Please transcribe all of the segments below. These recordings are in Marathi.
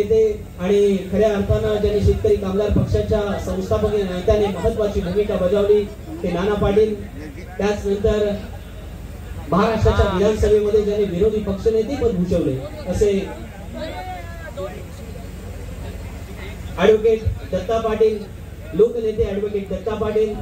नेते आणि खऱ्या अर्थानं ज्यांनी शेतकरी कामगार पक्षाच्या संस्थापकीय नेत्याने महत्वाची भूमिका बजावली ते नाना पाटील। त्याचनंतर महाराष्ट्राच्या विधानसभेमध्ये ज्यांनी विरोधी पक्षनेते पद भूषवले असे ॲडव्होकेट दत्ता पाटील, लोकनेते ॲडव्होकेट दत्ता पाटील,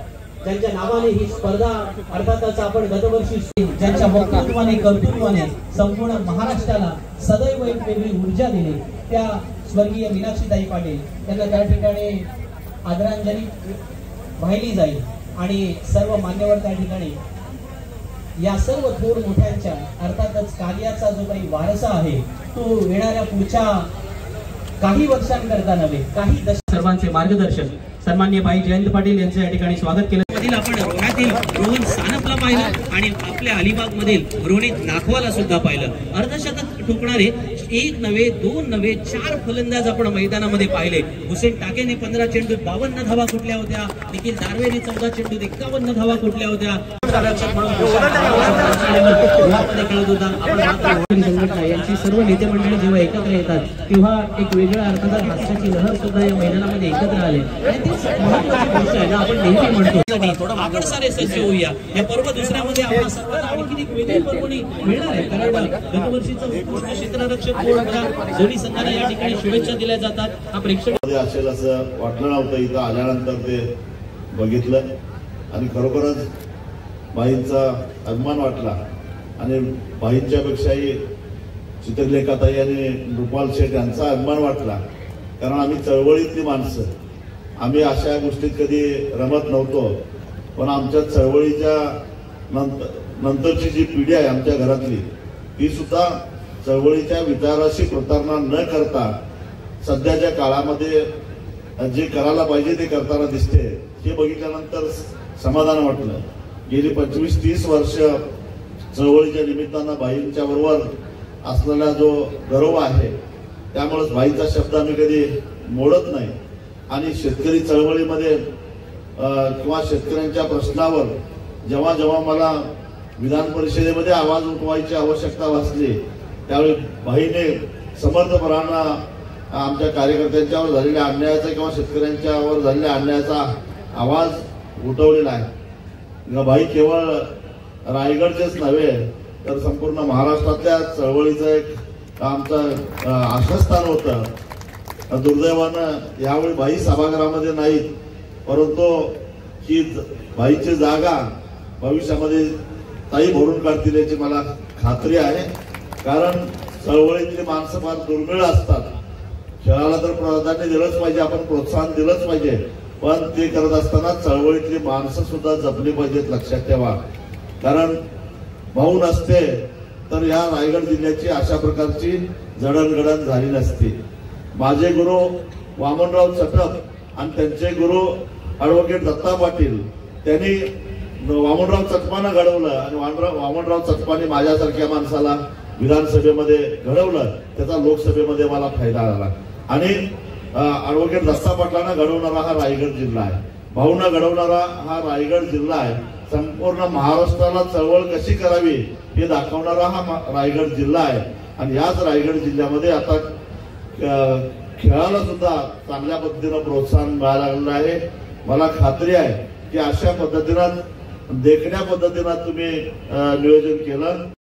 ज्यांच्या नावाने ही स्पर्धा अर्थातच आपण गतवर्षी ज्यांच्या वक्तृत्वाने कर्तृत्वाने संपूर्ण महाराष्ट्राला सदैव एक वेगळी ऊर्जा दिली त्या स्वर्गीय मीनाक्षीताई पाटील यांना त्या ठिकाणी आदरांजली वाहिली जाईल आणि सर्व मान्यवर त्या ठिकाणी या सर्व थोर मोठ्यांच्या अर्थातच कार्याचा जो काही वारसा आहे तो येणाऱ्या पुढच्या काही वर्षांकरता नव्हे काही सर्वांचे मार्गदर्शक सन्माननीय भाई जयंत पाटील यांचे या ठिकाणी स्वागत केलं। आपण रोहनातील रोहन सानपला पाहिलं आणि आपल्या अलिबाग मधील रोहित नाखवाला सुद्धा पाहिलं। अर्धशतक ठोकणारे एक नव्हे दोन नव्हे 4 फलंदाज आपण मैदानामध्ये पाहिले। हुसेन टाकेने 15 चेंडूत 52 धावा कुठल्या होत्या, निखिल दारवेने 14 चेंडूत 51 धावा कुठल्या होत्या। यांची सर्व नेते मंडळी जेव्हा एकत्र येतात तेव्हा एक वेगळ्या अर्थात हास्याची लहर सुद्धा या मैदानामध्ये एकत्र आले आणि तीच महत्त्वाची गोष्ट आहे ना, आपण नेहमी म्हणतो आपण सारे सज्ज होऊया। या पर्व दुसऱ्यामध्ये आपण सर्वांना आणखी एक वेगळी पर्वणी मिळणार आहे, कारण गतवर्षीचं उत्कृष्ट क्षेत्ररक्षक दोन्ही संघांना या ठिकाणी शुभेच्छा दिल्या जातात। हा प्रेक्षक असेल असं वाटलं नव्हतं, इथं आल्यानंतर ते बघितलं आणि खरोखरच बाईंचा अभिमान वाटला आणि बाईंच्या पेक्षाही चित्रलेखाताई आणि रुपाल शेठ यांचा अभिमान वाटला, कारण आम्ही चळवळीतली माणसं, आम्ही अशा गोष्टीत कधी रमत नव्हतो, पण आमच्या चळवळीच्या नंतरची जी पिढी आहे आमच्या घरातली ती सुद्धा चळवळीच्या विचाराशी प्रतारणा न करता सध्याच्या काळामध्ये जे करायला पाहिजे ते करताना दिसते। हे बघितल्यानंतर समाधान वाटलं। गेली 25-30 वर्ष चळवळीच्या निमित्तानं बाईंच्या बरोबर असलेला जो गौरव आहे त्यामुळेच बाईंचा शब्द आम्ही कधी मोडत नाही आणि शेतकरी चळवळीमध्ये किंवा शेतकऱ्यांच्या प्रश्नावर जेव्हा जेव्हा मला विधान परिषदेमध्ये आवाज उठवायची आवश्यकता भासली त्यावेळी बाईने समर्थपणाने आमच्या कार्यकर्त्यांच्यावर झालेल्या अन्यायाचा किंवा शेतकऱ्यांच्यावर झालेल्या अन्यायाचा आवाज उठवलेला आहे। बाई केवळ रायगडचेच नव्हे तर संपूर्ण महाराष्ट्रातल्या चळवळीचं एक आमचं आश्रयस्थान होतं। दुर्दैवानं यावेळी बाई सभागृहामध्ये नाहीत, परंतु ही बाईची जागा भविष्यामध्ये ताई भरून काढतील याची मला खात्री आहे, कारण चळवळीतली माणसं फार दुर्मिळ असतात। खेळाला तर प्राधान्य दिलंच पाहिजे, आपण प्रोत्साहन दिलंच पाहिजे, पण ते करत असताना चळवळीतली माणसं सुद्धा जपली पाहिजेत, लक्षात ठेवा। कारण भाऊ नसते तर या रायगड जिल्ह्याची अशा प्रकारची जडणघडण झाली नसती। माझे गुरु वामनराव चटप आणि त्यांचे गुरु ॲडव्होकेट दत्ता पाटील त्यांनी वामनराव चटपानं घडवलं आणि वामनराव चटपाने माझ्यासारख्या माणसाला विधानसभेमध्ये घडवलं, त्याचा लोकसभेमध्ये मला फायदा झाला आणि ॲडव्होकेट दत्ता पाटलांना घडवणारा हा रायगड जिल्हा आहे, भाऊंना घडवणारा हा रायगड जिल्हा आहे। संपूर्ण महाराष्ट्राला चळवळ कशी करावी हे दाखवणारा हा रायगड जिल्हा आहे आणि याच रायगड जिल्ह्यामध्ये आता खेळाला सुद्धा चांगल्या पद्धतीनं प्रोत्साहन मिळायला लागलेलं आहे। मला खात्री आहे की अशा पद्धतीनं देखण्या पद्धतीनं तुम्ही नियोजन केलं